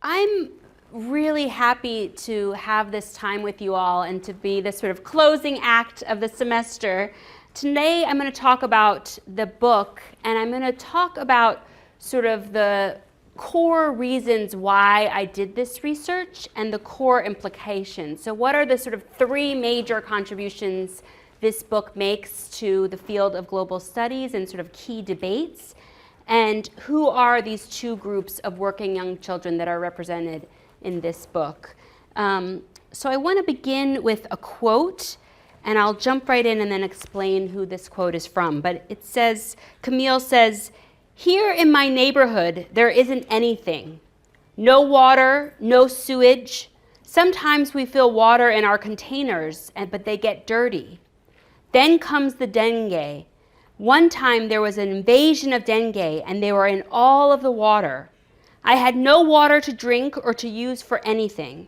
I'm really happy to have this time with you all and to be the sort of closing act of the semester. Today I'm going to talk about the book, and I'm going to talk about sort of the core reasons why I did this research and the core implications. So what are the sort of three major contributions this book makes to the field of global studies and sort of key debates? And who are these two groups of working young children that are represented in this book? So I want to begin with a quote, and I'll jump right in and then explain who this quote is from. But it says, Camille says, "Here in my neighborhood, there isn't anything. No water, no sewage. Sometimes we fill water in our containers, but they get dirty. Then comes the dengue. One time there was an invasion of dengue and they were in all of the water. I had no water to drink or to use for anything.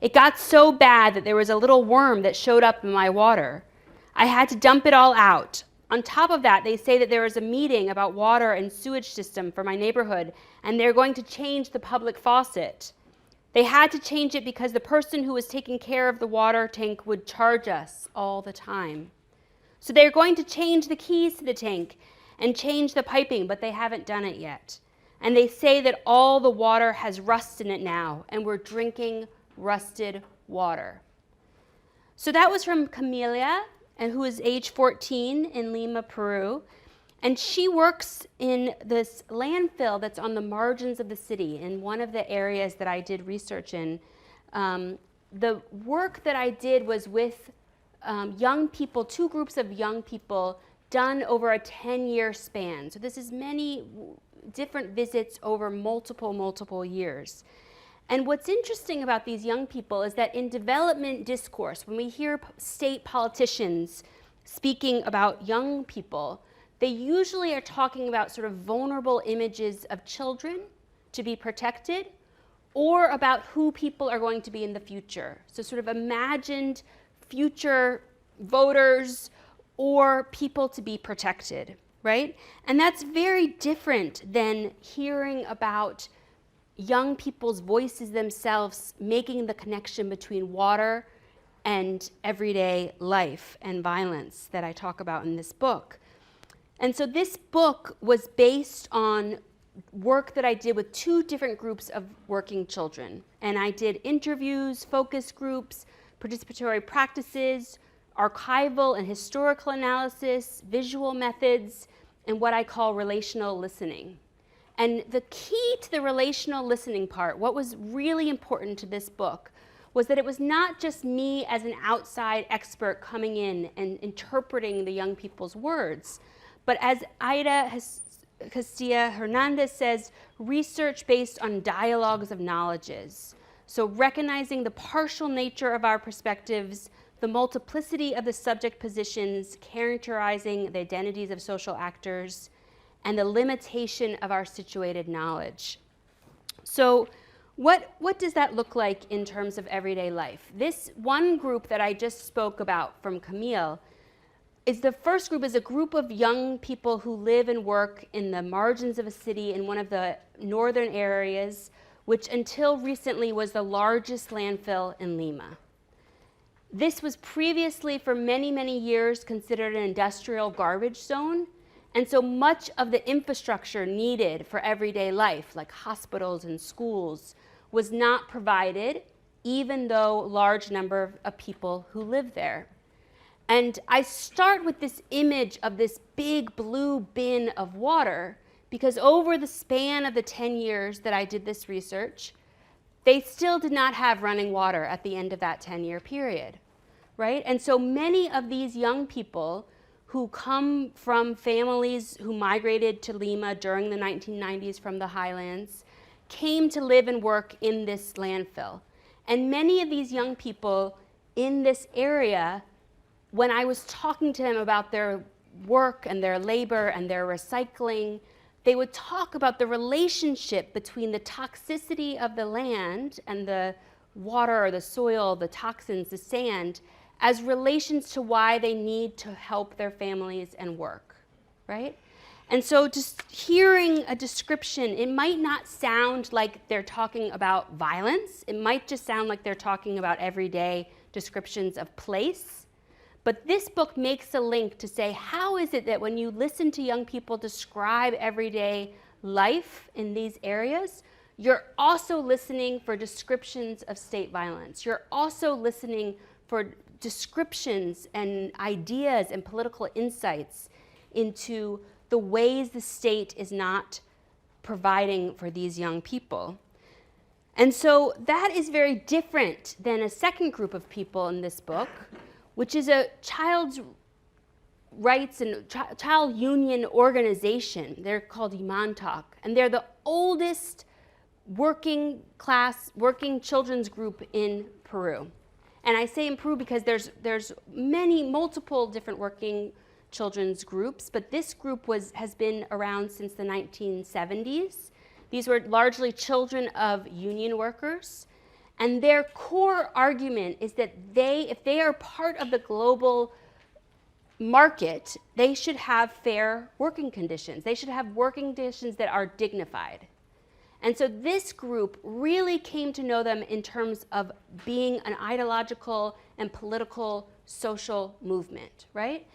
It got so bad that there was a little worm that showed up in my water. I had to dump it all out. On top of that, they say that there is a meeting about water and sewage system for my neighborhood, and they're going to change the public faucet. They had to change it because the person who was taking care of the water tank would charge us all the time. So they're going to change the keys to the tank and change the piping, but they haven't done it yet. And they say that all the water has rust in it now, and we're drinking rusted water." So that was from Mikaela, and who is age 14 in Lima, Peru. And she works in this landfill that's on the margins of the city in one of the areas that I did research in. The work that I did was with young people, two groups of young people, done over a 10-year span. So this is many different visits over multiple years. And what's interesting about these young people is that in development discourse, when we hear state politicians speaking about young people, they usually are talking about sort of vulnerable images of children to be protected, or about who people are going to be in the future. So sort of imagined future voters or people to be protected, right? And that's very different than hearing about young people's voices themselves making the connection between water and everyday life and violence that I talk about in this book. And so this book was based on work that I did with two different groups of working children. And I did interviews, focus groups, participatory practices, archival and historical analysis, visual methods, and what I call relational listening. And the key to the relational listening part, what was really important to this book, was that it was not just me as an outside expert coming in and interpreting the young people's words, but as Ida Castilla Hernandez says, research based on dialogues of knowledges. So recognizing the partial nature of our perspectives, the multiplicity of the subject positions characterizing the identities of social actors, and the limitation of our situated knowledge. So what does that look like in terms of everyday life? This one group that I just spoke about from Camille is the first group, is a group of young people who live and work in the margins of a city in one of the northern areas, which until recently was the largest landfill in Lima. This was previously for many years considered an industrial garbage zone, and so much of the infrastructure needed for everyday life, like hospitals and schools, was not provided, even though a large number of people who live there. And I start with this image of this big blue bin of water because over the span of the 10 years that I did this research, they still did not have running water at the end of that 10-year period, right? And so many of these young people who come from families who migrated to Lima during the 1990s from the highlands came to live and work in this landfill. And many of these young people in this area, when I was talking to them about their work and their labor and their recycling, they would talk about the relationship between the toxicity of the land and the water or the soil, the toxins, the sand, as relations to why they need to help their families and work, right? And so just hearing a description, it might not sound like they're talking about violence. It might just sound like they're talking about everyday descriptions of place. But this book makes a link to say, how is it that when you listen to young people describe everyday life in these areas, you're also listening for descriptions of state violence. You're also listening for descriptions and ideas and political insights into the ways the state is not providing for these young people. And so that is very different than a second group of people in this book, which is a child's rights and child union organization. They're called Imantak, and they're the oldest working children's group in Peru. And I say in Peru because there's multiple different working children's groups, but this group has been around since the 1970s. These were largely children of union workers, and their core argument is that if they are part of the global market, they should have fair working conditions. They should have working conditions that are dignified. And so this group really came to know them in terms of being an ideological and political social movement, right?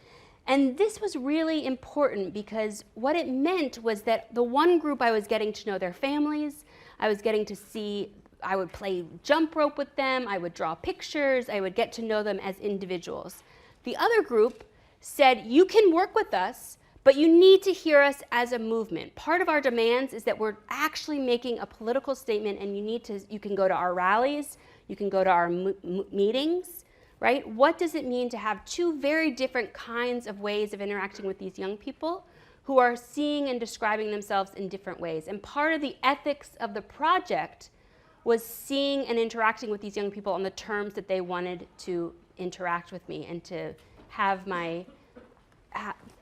And this was really important because what it meant was that the one group, I was getting to know their families, I was getting to see, I would play jump rope with them, I would draw pictures, I would get to know them as individuals. The other group said, you can work with us, but you need to hear us as a movement. Part of our demands is that we're actually making a political statement, and you can go to our rallies, you can go to our meetings, right? What does it mean to have two very different kinds of ways of interacting with these young people who are seeing and describing themselves in different ways? And part of the ethics of the project was seeing and interacting with these young people on the terms that they wanted to interact with me and to have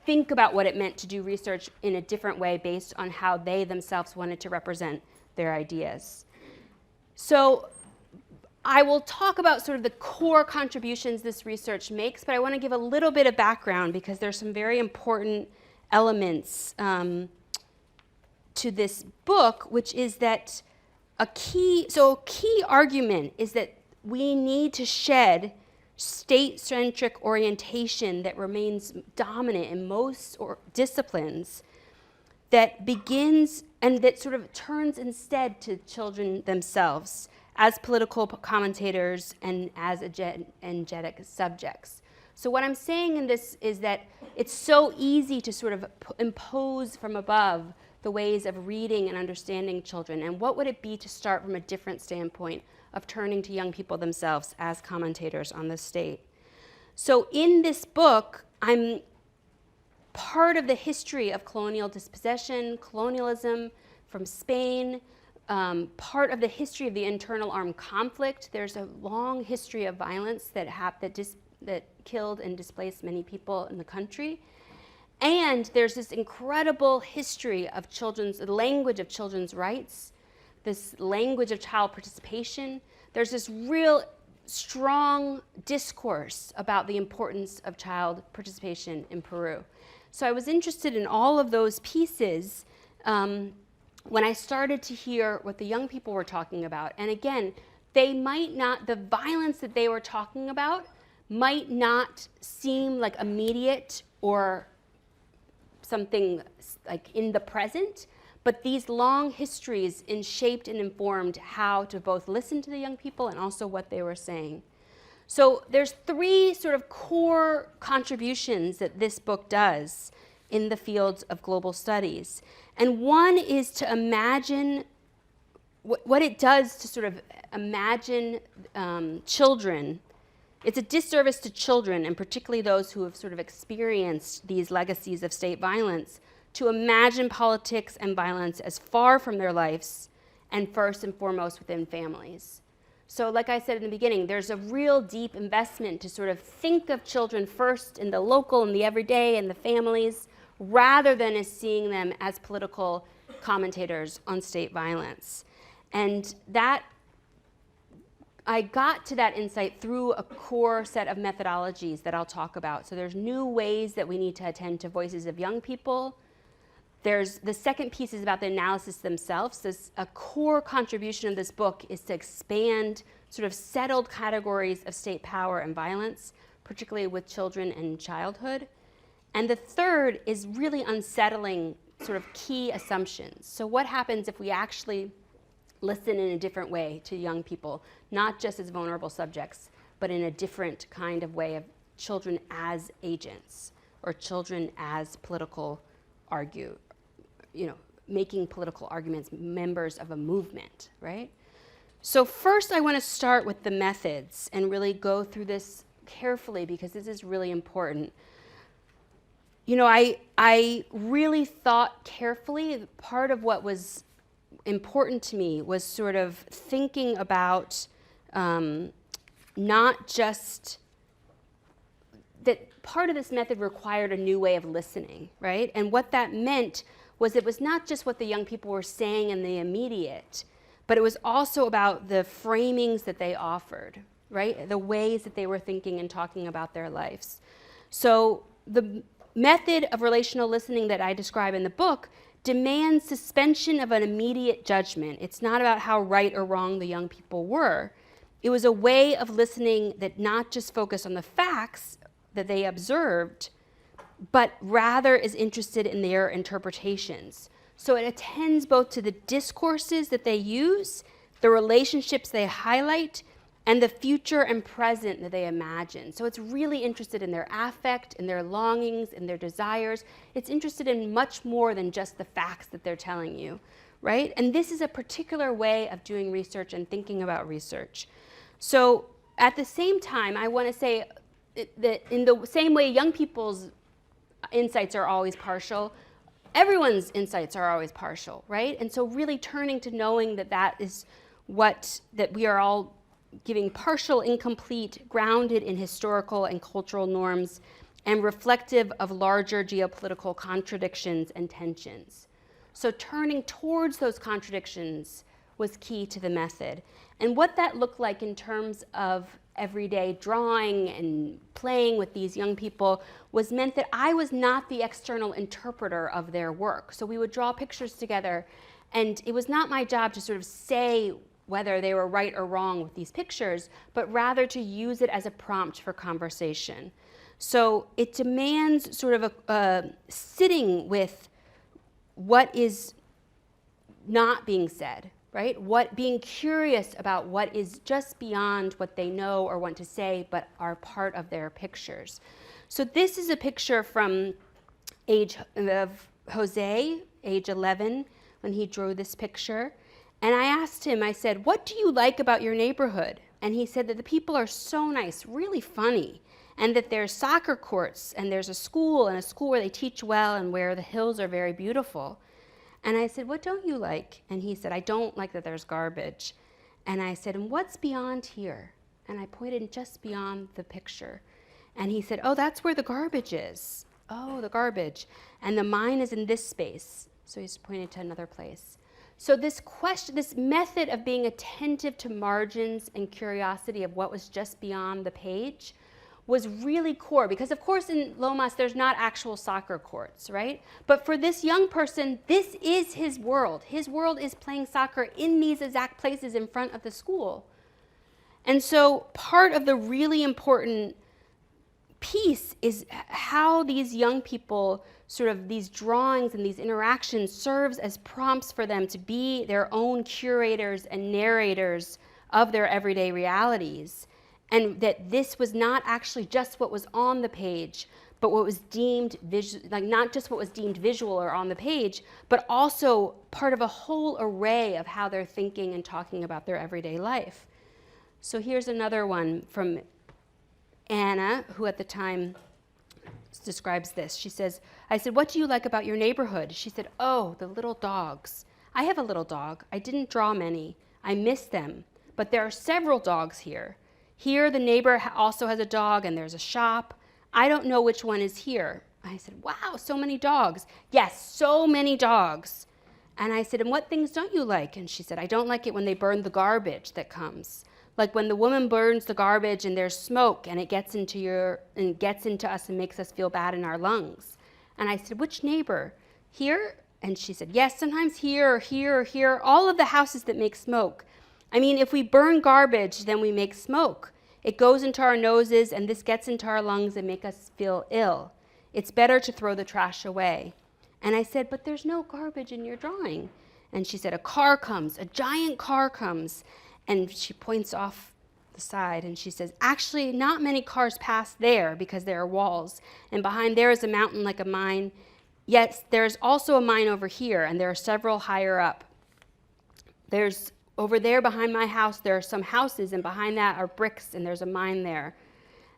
think about what it meant to do research in a different way based on how they themselves wanted to represent their ideas. So I will talk about sort of the core contributions this research makes, but I want to give a little bit of background because there's some very important elements to this book, which is that a key argument is that we need to shed state-centric orientation that remains dominant in most disciplines, that begins and that sort of turns instead to children themselves as political commentators and as agentic subjects. So what I'm saying in this is that it's so easy to sort of impose from above the ways of reading and understanding children, and what would it be to start from a different standpoint of turning to young people themselves as commentators on the state. So in this book, I'm part of the history of colonial dispossession, colonialism from Spain, part of the history of the internal armed conflict. There's a long history of violence that killed and displaced many people in the country. And there's this incredible history of the language of children's rights, this language of child participation. There's this real strong discourse about the importance of child participation in Peru. So I was interested in all of those pieces when I started to hear what the young people were talking about. And again, the violence that they were talking about might not seem like immediate or something like in the present, but these long histories shaped and informed how to both listen to the young people and also what they were saying. So there's three sort of core contributions that this book does in the fields of global studies. And one is to imagine what it does to sort of imagine children. It's a disservice to children, and particularly those who have sort of experienced these legacies of state violence, to imagine politics and violence as far from their lives and first and foremost within families. So like I said in the beginning, there's a real deep investment to sort of think of children first in the local and the everyday and the families, rather than as seeing them as political commentators on state violence. And that I got to that insight through a core set of methodologies that I'll talk about. So there's new ways that we need to attend to voices of young people, There's the second piece is about the analysis themselves. This, a core contribution of this book is to expand sort of settled categories of state power and violence, particularly with children and childhood. And the third is really unsettling sort of key assumptions. So what happens if we actually listen in a different way to young people, not just as vulnerable subjects, but in a different kind of way of children as agents or children as making political arguments, members of a movement, right? So first I want to start with the methods and really go through this carefully because this is really important. I really thought carefully. Part of what was important to me was sort of thinking about not just that part of this method required a new way of listening, right? And what that meant was it was not just what the young people were saying in the immediate, but it was also about the framings that they offered, right? The ways that they were thinking and talking about their lives. So the method of relational listening that I describe in the book demands suspension of an immediate judgment. It's not about how right or wrong the young people were. It was a way of listening that not just focused on the facts that they observed, but rather is interested in their interpretations. So it attends both to the discourses that they use, the relationships they highlight, and the future and present that they imagine. So it's really interested in their affect, in their longings, in their desires. It's interested in much more than just the facts that they're telling you, right? And this is a particular way of doing research and thinking about research. So at the same time, I want to say that in the same way young people's insights are always partial, everyone's insights are always partial, right? And so really turning to knowing that that is that we are all giving partial, incomplete, grounded in historical and cultural norms, and reflective of larger geopolitical contradictions and tensions. So turning towards those contradictions was key to the method. And what that looked like in terms of everyday drawing and playing with these young people was meant that I was not the external interpreter of their work. So we would draw pictures together, and it was not my job to sort of say whether they were right or wrong with these pictures, but rather to use it as a prompt for conversation. So it demands sort of a sitting with what is not being said, right? Being curious about what is just beyond what they know or want to say, but are part of their pictures. So this is a picture from Jose, age 11, when he drew this picture. And I asked him, I said, what do you like about your neighborhood? And he said that the people are so nice, really funny, and that there's soccer courts, and there's a school where they teach well, and where the hills are very beautiful. And I said, what don't you like? And he said, I don't like that there's garbage. And I said, and what's beyond here? And I pointed just beyond the picture. And he said, oh, that's where the garbage is. Oh, the garbage. And the mine is in this space. So he's pointed to another place. So this method of being attentive to margins and curiosity of what was just beyond the page was really core, because of course in Lomas there's not actual soccer courts, right? But for this young person, this is his world. His world is playing soccer in these exact places in front of the school. And so part of the really important piece is how these young people, sort of these drawings and these interactions serves as prompts for them to be their own curators and narrators of their everyday realities. And that this was not actually just what was on the page, but what was deemed not just what was deemed visual or on the page, but also part of a whole array of how they're thinking and talking about their everyday life. So here's another one from Anna, who at the time describes this. She says, I said, what do you like about your neighborhood? She said, oh, the little dogs. I have a little dog. I didn't draw many. I miss them. But there are several dogs here. Here, the neighbor also has a dog, and there's a shop. I don't know which one is here. I said, wow, so many dogs. Yes, so many dogs. And I said, and what things don't you like? And she said, I don't like it when they burn the garbage that comes. Like when the woman burns the garbage and there's smoke and it gets into us and makes us feel bad in our lungs. And I said, which neighbor? Here? And she said, yes, sometimes here or here or here, all of the houses that make smoke. I mean, if we burn garbage, then we make smoke. It goes into our noses, and this gets into our lungs and make us feel ill. It's better to throw the trash away. And I said, but there's no garbage in your drawing. And she said, a car comes, a giant car comes. And she points off the side, and she says, actually, not many cars pass there because there are walls. And behind there is a mountain like a mine. Yes, there's also a mine over here, and there are several higher up. There's over there behind my house, there are some houses, and behind that are bricks, and there's a mine there.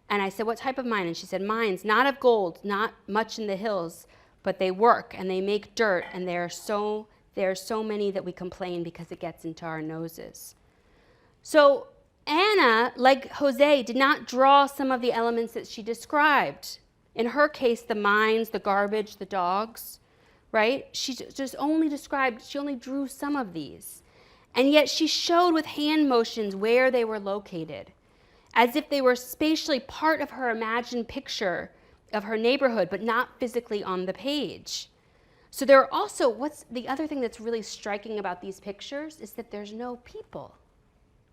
And I said, what type of mine? And she said, mines, not of gold, not much in the hills, but they work, and they make dirt, and there are so many that we complain because it gets into our noses. So Anna, like Jose, did not draw some of the elements that she described. In her case, the mines, the garbage, the dogs, right? She only drew some of these. And yet she showed with hand motions where they were located, as if they were spatially part of her imagined picture of her neighborhood, but not physically on the page. So there are also, what's the other thing that's really striking about these pictures is that there's no people,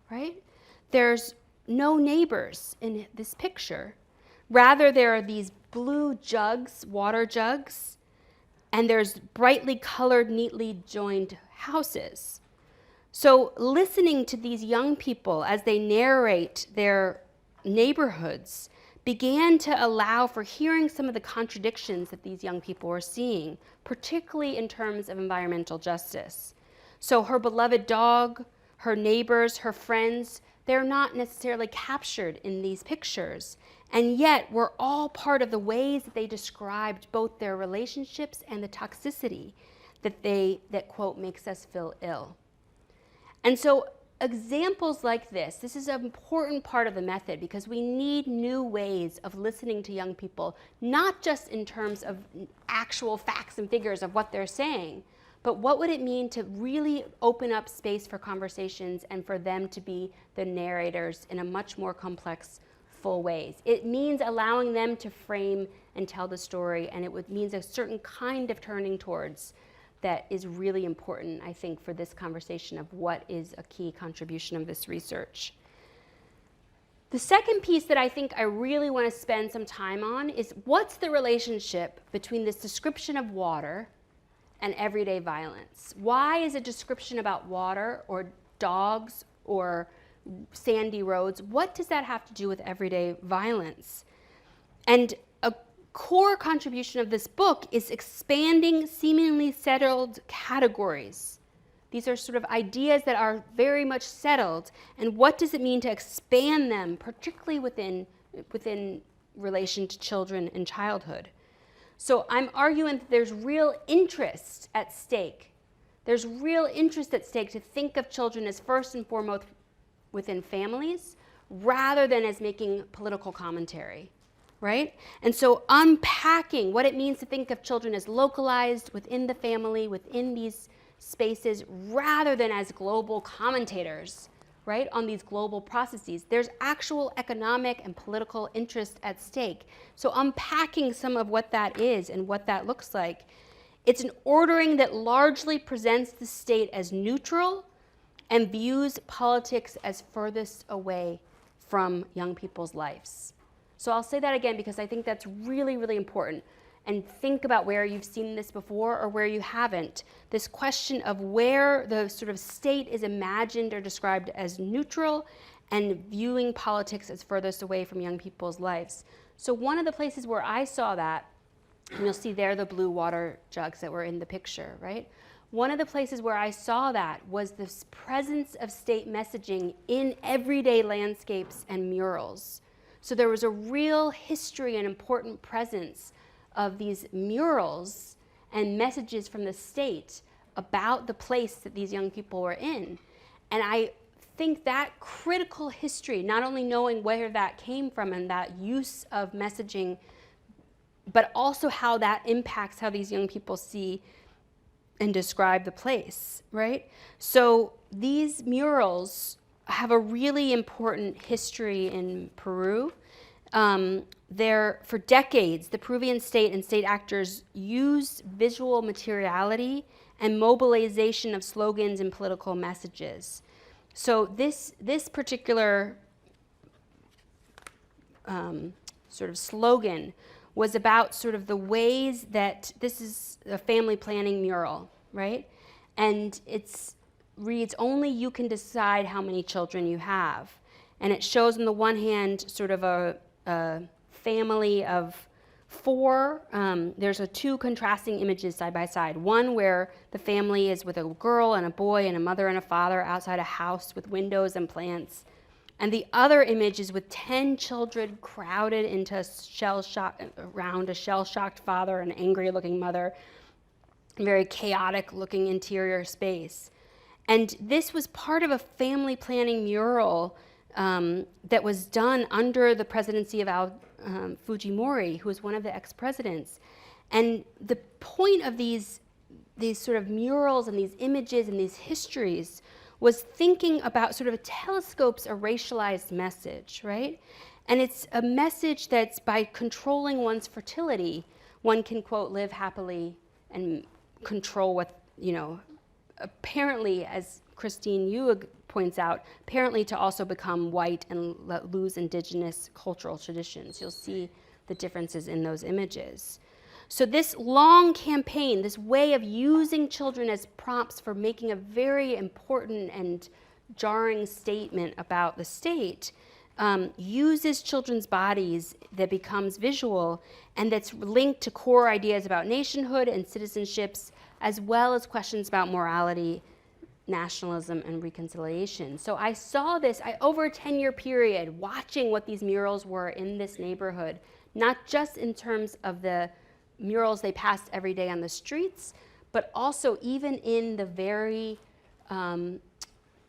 right? There's no neighbors in this picture. Rather, there are these blue jugs, water jugs, and there's brightly colored, neatly joined houses. So listening to these young people as they narrate their neighborhoods began to allow for hearing some of the contradictions that these young people were seeing, particularly in terms of environmental justice. So her beloved dog, her neighbors, her friends, they're not necessarily captured in these pictures. And yet, we're all part of the ways that they described both their relationships and the toxicity that quote, makes us feel ill. And so examples like this is an important part of the method because we need new ways of listening to young people, not just in terms of actual facts and figures of what they're saying, but what would it mean to really open up space for conversations and for them to be the narrators in a much more complex, full ways. It means allowing them to frame and tell the story, and it means a certain kind of turning towards that is really important, I think, for this conversation of what is a key contribution of this research. The second piece that I think I really want to spend some time on is what's the relationship between this description of water and everyday violence? Why is a description about water or dogs or sandy roads, what does that have to do with everyday violence? And a core contribution of this book is expanding seemingly settled categories. These are sort of ideas that are very much settled, and what does it mean to expand them, particularly within relation to children and childhood? So I'm arguing that there's real interest at stake. There's real interest at stake to think of children as first and foremost within families, rather than as making political commentary, right? And so unpacking what it means to think of children as localized within the family, within these spaces, rather than as global commentators, right, on these global processes. There's actual economic and political interest at stake. So unpacking some of what that is and what that looks like. It's an ordering that largely presents the state as neutral and views politics as furthest away from young people's lives. So I'll say that again because I think that's really, really important. And think about where you've seen this before or where you haven't. This question of where the sort of state is imagined or described as neutral and viewing politics as furthest away from young people's lives. So one of the places where I saw that, and you'll see there the blue water jugs that were in the picture, right? One of the places where I saw that was this presence of state messaging in everyday landscapes and murals. So there was a real history and important presence of these murals and messages from the state about the place that these young people were in. And I think that critical history, not only knowing where that came from and that use of messaging, but also how that impacts how these young people see and describe the place, right? So these murals have a really important history in Peru. For decades, the Peruvian state and state actors used visual materiality and mobilization of slogans and political messages. So this particular sort of slogan was about sort of the ways that this is a family planning mural, right? And it reads, "Only you can decide how many children you have." And it shows on the one hand sort of a family of four. There's two contrasting images side by side. One where the family is with a girl and a boy and a mother and a father outside a house with windows and plants. And the other image is with 10 children crowded into around a shell-shocked father and angry-looking mother, very chaotic-looking interior space. And this was part of a family planning mural that was done under the presidency of Fujimori, who was one of the ex-presidents. And the point of these sort of murals and these images and these histories was thinking about sort of a telescopes a racialized message, right? And it's a message that's by controlling one's fertility, one can, quote, live happily and control what, apparently, as Christine Yuig points out, apparently to also become white and lose indigenous cultural traditions. You'll see the differences in those images. So this long campaign, this way of using children as prompts for making a very important and jarring statement about the state, uses children's bodies that becomes visual and that's linked to core ideas about nationhood and citizenships, as well as questions about morality, nationalism, and reconciliation. So I saw this over a 10-year period, watching what these murals were in this neighborhood, not just in terms of the murals they passed every day on the streets, but also even in the very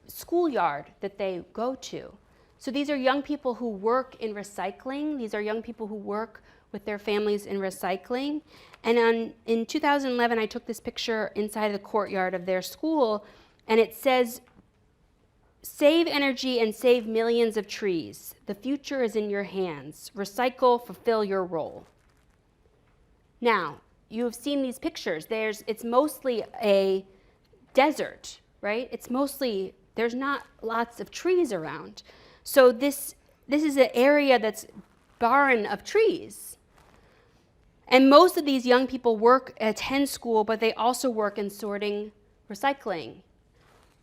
schoolyard that they go to. So these are young people who work in recycling. These are young people who work with their families in recycling. And in 2011, I took this picture inside the courtyard of their school, and it says, "Save energy and save millions of trees. The future is in your hands. Recycle, fulfill your role." Now, you have seen these pictures. It's mostly a desert, right? There's not lots of trees around. So this is an area that's barren of trees. And most of these young people attend school, but they also work in sorting, recycling.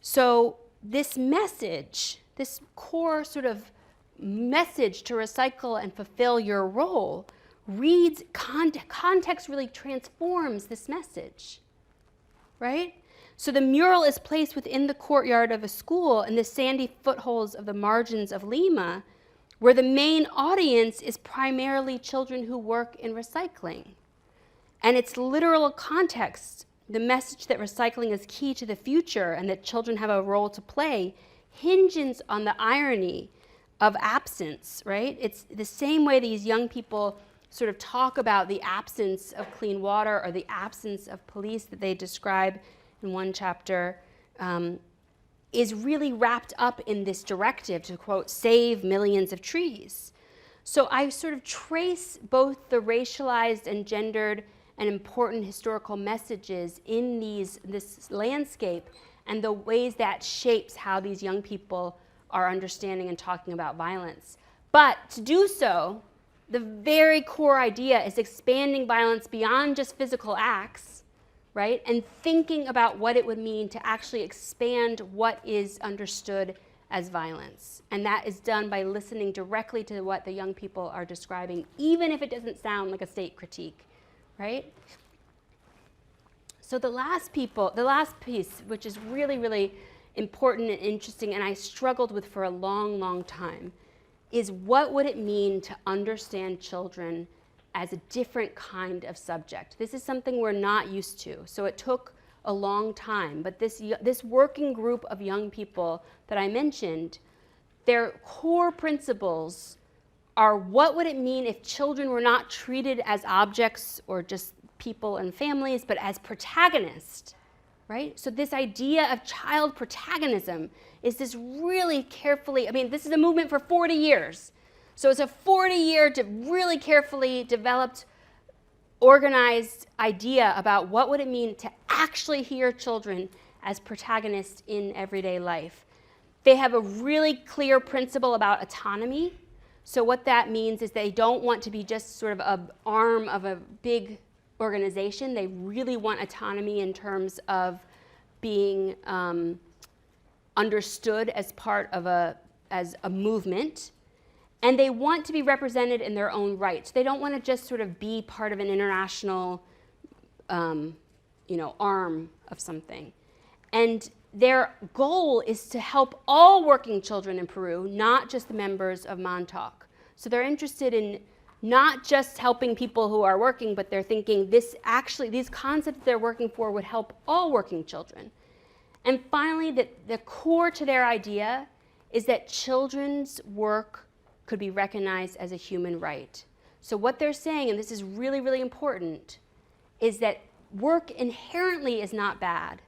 So this message, this core sort of message to recycle and fulfill your role, reads, context really transforms this message, right? So the mural is placed within the courtyard of a school in the sandy footholds of the margins of Lima, where the main audience is primarily children who work in recycling. And its literal context, the message that recycling is key to the future and that children have a role to play, hinges on the irony of absence, right? It's the same way these young people sort of talk about the absence of clean water or the absence of police that they describe in one chapter, is really wrapped up in this directive to, quote, save millions of trees. So I sort of trace both the racialized and gendered and important historical messages in this landscape and the ways that shapes how these young people are understanding and talking about violence. But to do so, the very core idea is expanding violence beyond just physical acts, right? And thinking about what it would mean to actually expand what is understood as violence. And that is done by listening directly to what the young people are describing, even if it doesn't sound like a state critique, right? So the last piece, which is really, really important and interesting, and I struggled with for a long, long time, is what would it mean to understand children as a different kind of subject? This is something we're not used to, so it took a long time. But this working group of young people that I mentioned, their core principles are what would it mean if children were not treated as objects or just people and families, but as protagonists, right? So this idea of child protagonism is this really carefully, this is a movement for 40 years. So it's a 40-year, really carefully developed, organized idea about what would it mean to actually hear children as protagonists in everyday life. They have a really clear principle about autonomy. So what that means is they don't want to be just sort of an arm of a big organization. They really want autonomy in terms of being understood as part of as a movement. And they want to be represented in their own rights. They don't want to just sort of be part of an international arm of something. And their goal is to help all working children in Peru, not just the members of Montauk. So they're interested in not just helping people who are working, but they're thinking these concepts they're working for would help all working children. And finally, the core to their idea is that children's work could be recognized as a human right. So what they're saying, and this is really, really important, is that work inherently is not bad,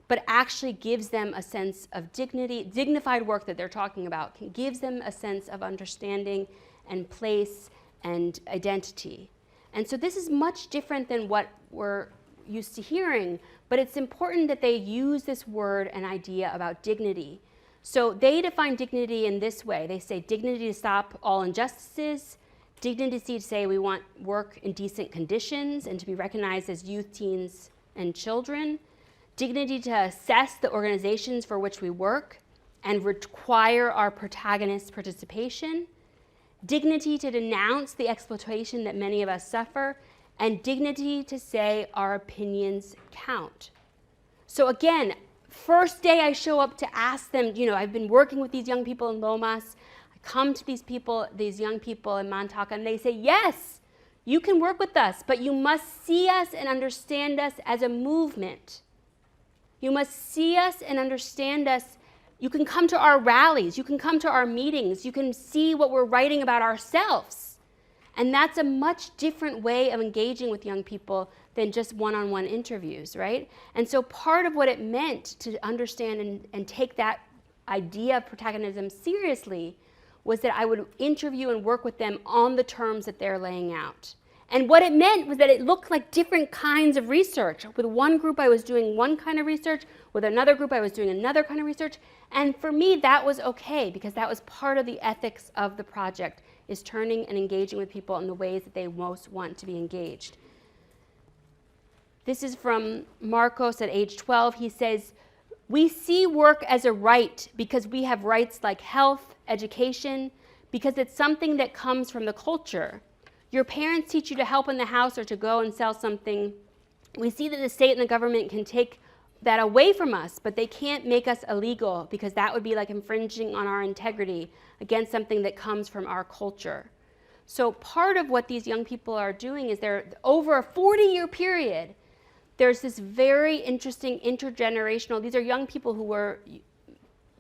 but actually gives them a sense of dignity. Dignified work that they're talking about gives them a sense of understanding and place and identity. And so this is much different than what we're used to hearing, but it's important that they use this word and idea about dignity. So they define dignity in this way. They say dignity to stop all injustices, dignity to say we want work in decent conditions and to be recognized as youth, teens, and children, dignity to assess the organizations for which we work and require our protagonists' participation, dignity to denounce the exploitation that many of us suffer, and dignity to say our opinions count. So again, first day I show up to ask them, I've been working with these young people in Lomas, I come to these young people in Montauk, and they say, yes, you can work with us, but you must see us and understand us as a movement. You must see us and understand us. You can come to our rallies, you can come to our meetings, you can see what we're writing about ourselves. And that's a much different way of engaging with young people than just one-on-one interviews, right? And so part of what it meant to understand and take that idea of protagonism seriously was that I would interview and work with them on the terms that they're laying out. And what it meant was that it looked like different kinds of research. With one group, I was doing one kind of research. With another group, I was doing another kind of research. And for me, that was okay, because that was part of the ethics of the project, is turning and engaging with people in the ways that they most want to be engaged. This is from Marcos at age 12. He says, we see work as a right because we have rights like health, education, because it's something that comes from the culture. Your parents teach you to help in the house or to go and sell something. We see that the state and the government can take that away from us, but they can't make us illegal, because that would be like infringing on our integrity against something that comes from our culture. So part of what these young people are doing is they're, over a 40-year period, there's this very interesting intergenerational, these are young people who were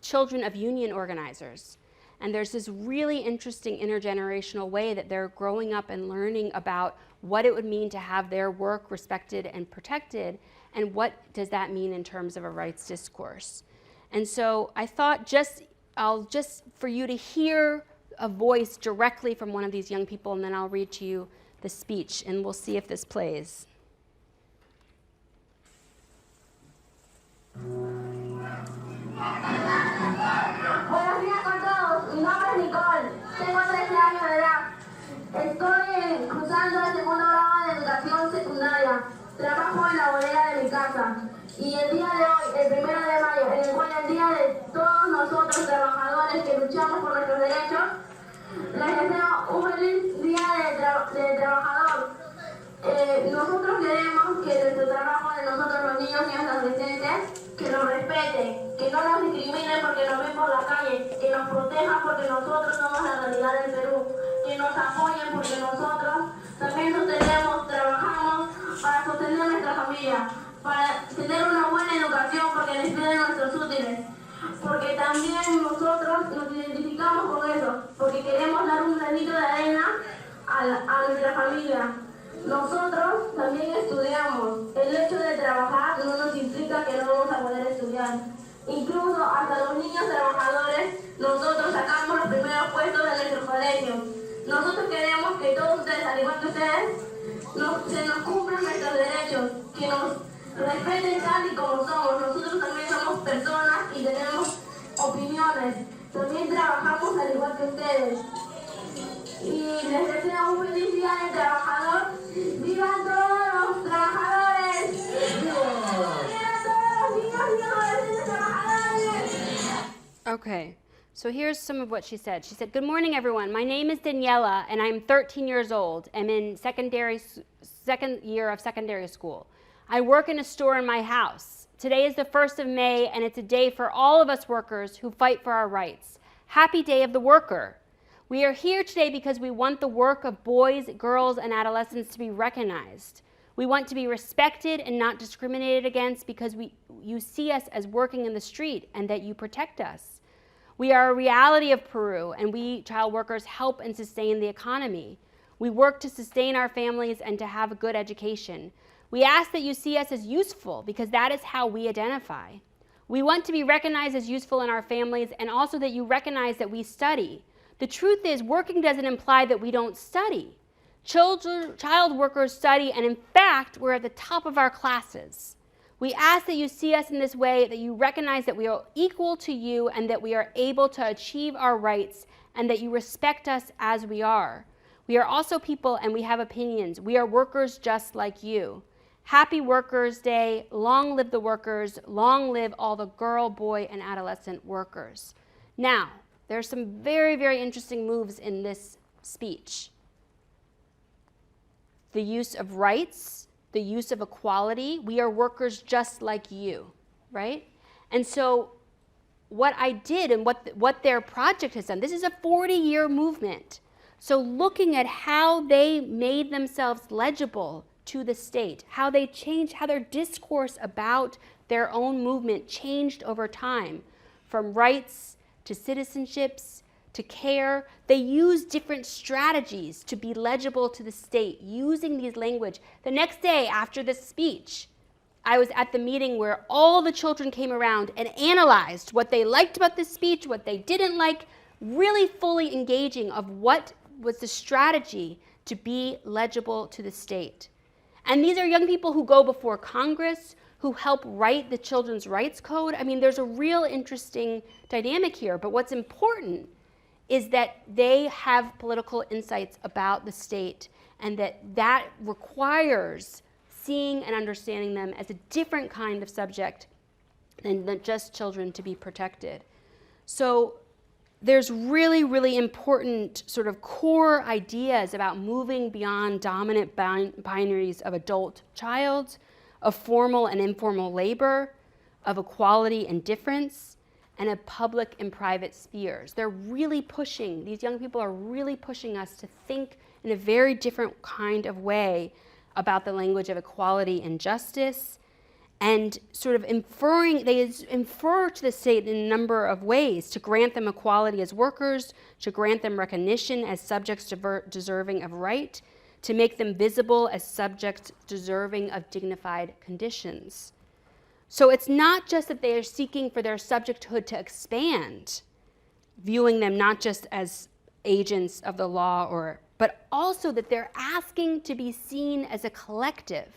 children of union organizers. And there's this really interesting intergenerational way that they're growing up and learning about what it would mean to have their work respected and protected, and what does that mean in terms of a rights discourse. And so I thought for you to hear a voice directly from one of these young people, and then I'll read to you the speech, and we'll see if this plays. Estoy cursando el segundo grado de educación secundaria. Trabajo en la bodega de mi casa. Y el día de hoy, el 1 de mayo, en el cual el día de todos nosotros trabajadores que luchamos por nuestros derechos, les deseo un feliz día de trabajador. Nosotros queremos que nuestro trabajo de nosotros los niños y los adolescentes, que nos respeten, que no nos discriminen porque nos ven por la calle, que nos protejan porque nosotros somos la realidad del Perú, que nos apoyen porque nosotros también trabajamos para sostener a nuestra familia, para tener una buena educación porque les piden nuestros útiles, porque también nosotros nos identificamos con eso, porque queremos dar un granito de arena a nuestra familia. Nosotros también estudiamos. El hecho de trabajar no nos implica que no vamos a poder estudiar. Incluso hasta los niños trabajadores, nosotros sacamos los primeros puestos de nuestro colegio. Nosotros queremos que todos ustedes, al igual que ustedes, se nos cumplan nuestros derechos, que nos respeten tal y como somos. Nosotros también somos personas y tenemos opiniones. También trabajamos al igual que ustedes. Y les deseo un feliz día del trabajador. ¡Vivan todos los trabajadores! ¡Vivan todos los niños y adolescentes trabajadores! Okay, so here's some of what she said. She said, "Good morning, everyone. My name is Daniela, and I'm 13 years old. I'm in second year of secondary school. I work in a store in my house. Today is the 1st of May, and it's a day for all of us workers who fight for our rights. Happy Day of the Worker. We are here today because we want the work of boys, girls, and adolescents to be recognized. We want to be respected and not discriminated against because you see us as working in the street and that you protect us. We are a reality of Peru, and we, child workers, help and sustain the economy. We work to sustain our families and to have a good education. We ask that you see us as useful because that is how we identify. We want to be recognized as useful in our families and also that you recognize that we study. The truth is, working doesn't imply that we don't study. Child workers study, and in fact, we're at the top of our classes. We ask that you see us in this way, that you recognize that we are equal to you and that we are able to achieve our rights and that you respect us as we are. We are also people and we have opinions. We are workers just like you. Happy Workers' Day. Long live the workers. Long live all the girl, boy, and adolescent workers." Now, there's some very, very interesting moves in this speech. The use of rights, the use of equality. We are workers just like you, right? And so what I did and what their project has done, this is a 40-year movement. So looking at how they made themselves legible to the state, how they changed, how their discourse about their own movement changed over time, from rights to citizenships to care. They use different strategies to be legible to the state, using these language. The next day after this speech, I was at the meeting where all the children came around and analyzed what they liked about this speech, what they didn't like, really fully engaging of what was the strategy to be legible to the state. And these are young people who go before Congress, who help write the Children's Rights Code. I mean, there's a real interesting dynamic here. But what's important is that they have political insights about the state and that requires seeing and understanding them as a different kind of subject than just children to be protected. So there's really, really important sort of core ideas about moving beyond dominant binaries of adult-child, of formal and informal labor, of equality and difference, and of public and private spheres. They're really pushing, these young people are really pushing us to think in a very different kind of way about the language of equality and justice, and sort of they infer to the state in a number of ways, to grant them equality as workers, to grant them recognition as subjects deserving of right, to make them visible as subjects deserving of dignified conditions. So it's not just that they are seeking for their subjecthood to expand, viewing them not just as agents of the law, but also that they're asking to be seen as a collective.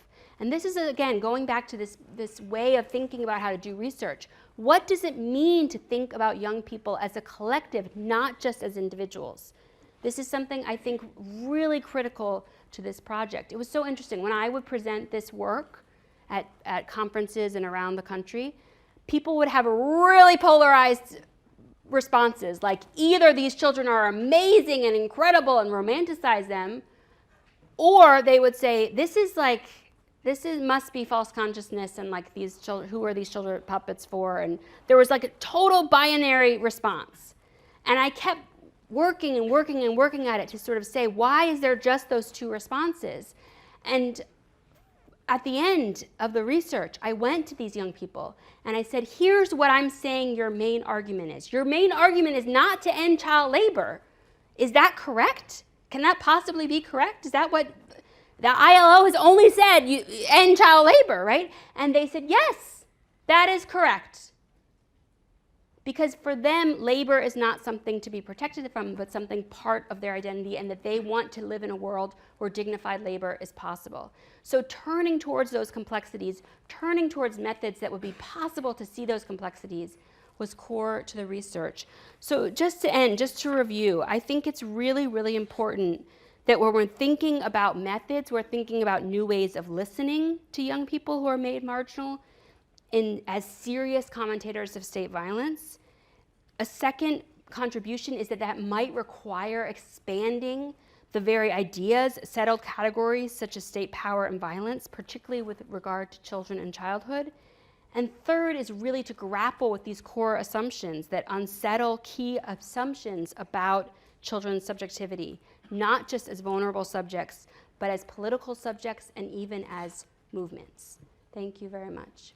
And this is, again, going back to this way of thinking about how to do research. What does it mean to think about young people as a collective, not just as individuals? This is something I think really critical to this project. It was so interesting. When I would present this work at conferences and around the country, people would have really polarized responses, like either these children are amazing and incredible and romanticize them, or they would say, this must be false consciousness, and like these children, who are these children puppets for? And there was like a total binary response. And I kept working and working and working at it to sort of say, why is there just those two responses? And at the end of the research, I went to these young people and I said, here's what I'm saying your main argument is. Your main argument is not to end child labor. Is that correct? Can that possibly be correct? Is that what the ILO has only said, you end child labor, right? And they said, yes, that is correct. because for them, labor is not something to be protected from, but something part of their identity, and that they want to live in a world where dignified labor is possible. So turning towards those complexities, turning towards methods that would be possible to see those complexities, was core to the research. So just to end, just to review, I think it's really, really important that when we're thinking about methods, we're thinking about new ways of listening to young people who are made marginal as serious commentators of state violence. A second contribution is that might require expanding the very ideas, settled categories such as state power and violence, particularly with regard to children and childhood. And third is really to grapple with these core assumptions that unsettle key assumptions about children's subjectivity, not just as vulnerable subjects, but as political subjects and even as movements. Thank you very much.